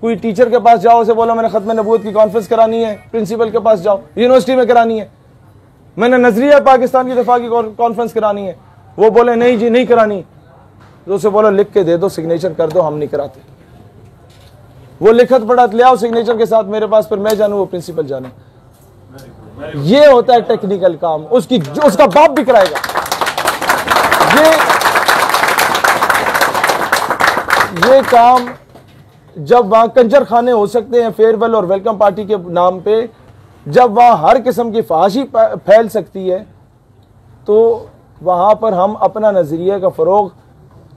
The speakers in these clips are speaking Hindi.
कोई टीचर के पास जाओ, उसे बोलो मैंने खत्म नबूवत की कॉन्फ्रेंस करानी है, प्रिंसिपल के पास जाओ, यूनिवर्सिटी में करानी है, मैंने नजरिया पाकिस्तान की दफा की कॉन्फ्रेंस करानी है, वो बोले नहीं जी नहीं करानी, तो उसे बोलो लिख के दे दो, सिग्नेचर कर दो, हम नहीं कराते। वो लिखत पढ़त ले आओ सिग्नेचर के साथ मेरे पास, फिर मैं जानू वो प्रिंसिपल जाने। ये होता है टेक्निकल काम, उसका बाप भी कराएगा। ये काम जब वहां कंजर खाने हो सकते हैं फेयरवेल और वेलकम पार्टी के नाम पे, जब वहां हर किस्म की फहाशी फैल सकती है, तो वहां पर हम अपना नजरिए का फरोग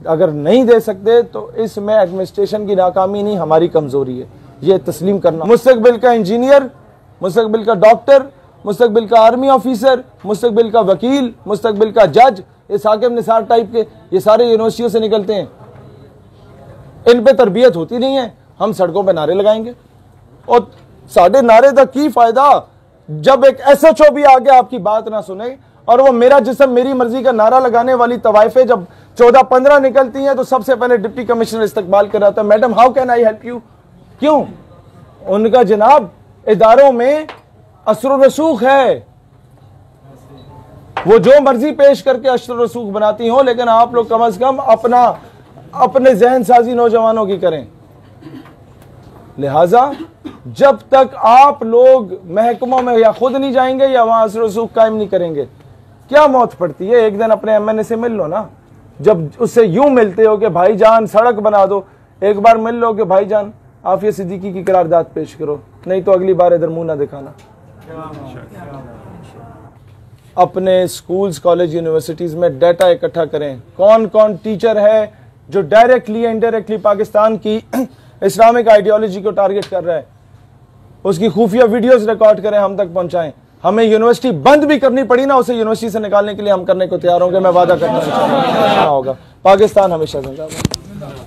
अगर नहीं दे सकते तो इसमें एडमिनिस्ट्रेशन की नाकामी नहीं, हमारी कमजोरी है, ये तस्लीम करना। मुस्तकबिल का इंजीनियर, मुस्तकबिल का डॉक्टर, मुस्तकबिल का आर्मी ऑफिसर, मुस्तकबिल का वकील, मुस्तकबिल का जज, ये साकिब निसार टाइप के ये सारे यूनिवर्सिटियों से निकलते हैं। इन पे तरबियत होती नहीं है, हम सड़कों पे नारे लगाएंगे और साढ़े नारे तक की फायदा जब एक SHO भी आगे आपकी बात ना सुने और वो मेरा जिस्म मेरी मर्जी का नारा लगाने वाली तवाइफे जब 14-15 निकलती हैं तो सबसे पहले डिप्टी कमिश्नर इस्तकबाल कराता है, madam how can I help you. क्यों? उनका जनाब इदारों में असर रसूख है, वो जो मर्जी पेश करके असर रसूख बनाती हो, लेकिन आप लोग कम से कम अपने जहन साजी नौजवानों की करें। लिहाजा जब तक आप लोग महकमों में या खुद नहीं जाएंगे या वहां असर रसूख कायम नहीं करेंगे, क्या मौत पड़ती है? एक दिन अपने MNA से मिल लो ना, जब उससे यूं मिलते हो कि भाईजान सड़क बना दो, एक बार मिल लो कि भाईजान आफिया सिद्दीकी की करारदाद पेश करो, नहीं तो अगली बार इधर मुंह ना दिखाना। अपने स्कूल्स, कॉलेज, यूनिवर्सिटीज में डाटा इकट्ठा करें, कौन कौन टीचर है जो डायरेक्टली इनडायरेक्टली पाकिस्तान की इस्लामिक आइडियोलॉजी को टारगेट कर रहा है, उसकी खुफिया वीडियोस रिकॉर्ड करें, हम तक पहुंचाएं। हमें यूनिवर्सिटी बंद भी करनी पड़ी ना, उसे यूनिवर्सिटी से निकालने के लिए हम करने को तैयार होंगे। मैं वादा करता हूं होगा। पाकिस्तान हमेशा जिंदाबाद।